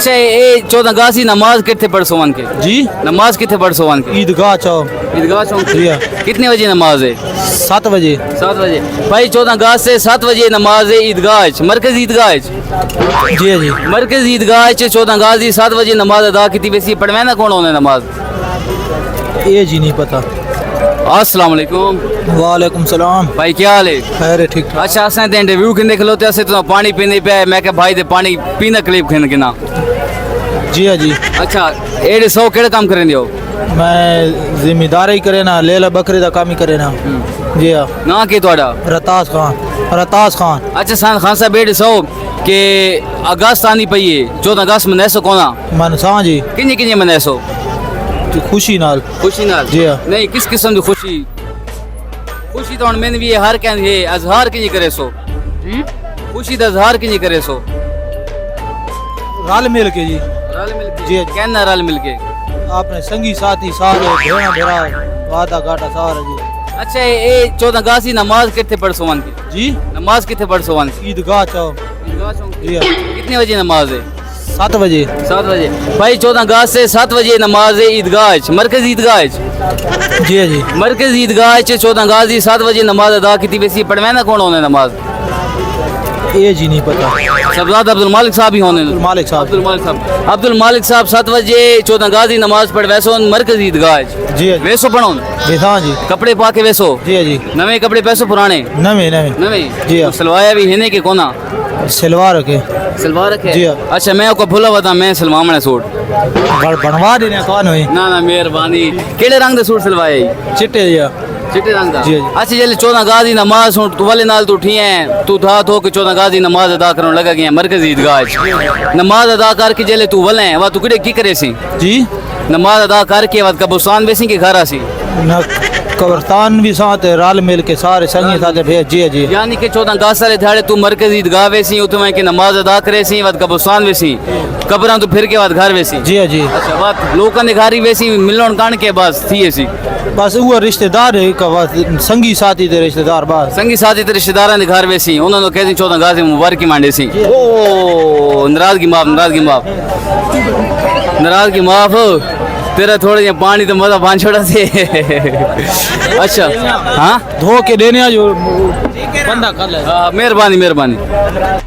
अच्छा ये 14 अगस्त नमाज कितने पढ़ वन के जी नमाज कितने पढ़ वन के ईदगाह चौक ईदगाह चौक जी हाँ। कितने बजे नमाज है 7 बजे 7 बजे भाई 14 अगस्त से 7 बजे नमाज है ईदगाह मरकज ईदगाह जी जी मरकज ईदगाह 14 अगस्त की 7 बजे नमाज अदा की वैसी पढ़वे ना कौन होने नमाज ये जी नहीं पता। अस्सलाम वालेकुम वालेकुम सलाम भाई क्या हाल है खैर है ठीक ठाक। अच्छा असें ते इंटरव्यू खिंदे खलोते असें तो पानी पींदे पे मैं क्या भाई दे पानी पीना क्लिप खिंद किना जी हाँ जी अच्छा एड़े सौ केड़े काम करेंदे हो मैं जिम्मेदारी करे ना लेला बकरे का काम ही करे ना जी हाँ। ना के तोड़ा रतास खान अच्छा सान खान साहब एड़े सौ के अगस्त आनी पई है 14 अगस्त मनेसो कोना मन सा जी किन्ने किन्ने मनेसो खुशी नाल खुशी नाल जी हाँ। नहीं किस किस्म की खुशी खुशी तो मैंने भी हर कहन है अजहार किन्ने करे सो खुशी दा अजहार किन्ने करे सो रल मिल के जी रल मिल के जी। कहना रल मिल के आपने संगी साथी सारे भेड़ा भेड़ा वादा घाटा सारा जी। अच्छा ये 14 अगस्त की नमाज कितने पढ़ सो वन की जी नमाज कितने पढ़ सो वन की ईदगाह चौक जी हाँ। कितने बजे नमाज है 7 बजे 7 बजे भाई 14 अगस्त से 7 बजे नमाज है ईदगाह मरकज ईदगाह जी हाँ जी मरकज ईदगाह 14 अगस्त की 7 बजे नमाज अदा की वैसी पढ़वे ना कौन होने नमाज ये जी नहीं पता। सरदार अब्दुल मालिक साहब ही होने मालिक साहब अब्दुल मालिक साहब 7 बजे 14 अगस्त की नमाज पढ़ वैसो मरकज ईदगाह जी हाँ जी। वैसो पढ़ो बेथा जी कपड़े पा के वैसो जी हाँ जी नवे कपड़े पैसो पुराने नवे नवे नवे जी हाँ। सलवाया भी हिने के कोना सलवार रखे सलवार रखे जी हाँ। अच्छा मैं आपको भूला बता मैं सलवामने सूट बनवा देने कौन हुई ना ना मेहरबानी केड़े रंग दे सूट सलवाए चिट्टे जी हाँ। चिट्टे रंग दा जी जी। अच्छा जले 14 अगस्त की नमाज सुन तू वाले नाल तू उठी है तू था तो कि 14 अगस्त की नमाज अदा करने लगा गया मरकज ईदगाह नमाज अदा करके जले तू वले है वा तू किड़े की करे सी जी नमाज अदा करके बाद कब्रिस्तान बेसी के घर आसी न कब्रस्तान भी साथ है रल मिल के सारे संगी साथ भेज जी हाँ जी। यानी कि 14 अगस्त वाले दिहाड़े तू मरकज ईदगाह वेसी उतमे के नमाज अदा करे सी बाद कब्रिस्तान वेसी कब्रां तो फिर के बाद घर वेसी जी हाँ जी। अच्छा बात लोकां ने घारी वेसी मिलण कान के बस थी सी बस वो रिश्तेदार है का बस संगी साथी दे रिश्तेदार बस संगी साथी ते रिश्तेदारां दे घर वेसी उन्हां नु कहदी 14 अगस्त की मुबारकी मांडे सी ओ नाराजगी माफ तेरा थोड़ा जिहा पानी तो मजा पान छोड़ा से अच्छा हाँ धो के देने जो बंदा कर ले। मेहरबानी